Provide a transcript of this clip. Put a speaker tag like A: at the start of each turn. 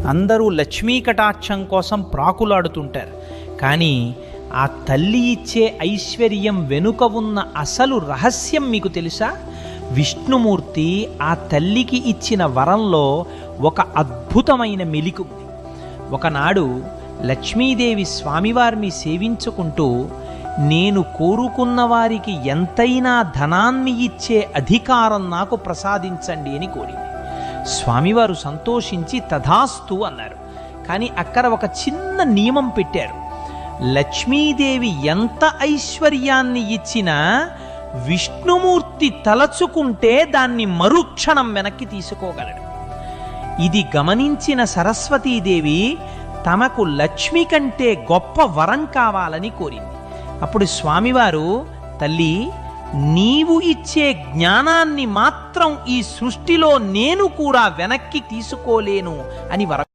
A: అందరూ లక్ష్మీ కటాక్షం కోసం ప్రాకులాడుతుంటారు. కానీ ఆ తల్లి ఇచ్చే ఐశ్వర్యం వెనుక ఉన్న అసలు రహస్యం మీకు తెలుసా? విష్ణుమూర్తి ఆ తల్లికి ఇచ్చిన వరంలో ఒక అద్భుతమైన మెలిక ఉంది. ఒకనాడు లక్ష్మీదేవి స్వామివారిని సేవించుకుంటూ, నేను కోరుకున్న వారికి ఎంతైనా ధనాన్ని ఇచ్చే అధికారం నాకు ప్రసాదించండి అని కోరింది. స్వామివారు సంతోషించి తథాస్తు అన్నారు. కానీ అక్కడ ఒక చిన్న నియమం పెట్టారు. లక్ష్మీదేవి ఎంత ఐశ్వర్యాన్ని ఇచ్చినా విష్ణుమూర్తి తలచుకుంటే దాన్ని మరుక్షణం వెనక్కి తీసుకోగలడు. ఇది గమనించిన సరస్వతీదేవి తమకు లక్ష్మి కంటే గొప్ప వరం కావాలని కోరింది. అప్పుడు స్వామివారు, తల్లి, నీవు ఇచ్చే జ్ఞానాన్ని మాత్రం ఈ సృష్టిలో నేను కూడా వెనక్కి తీసుకోలేను అని వరం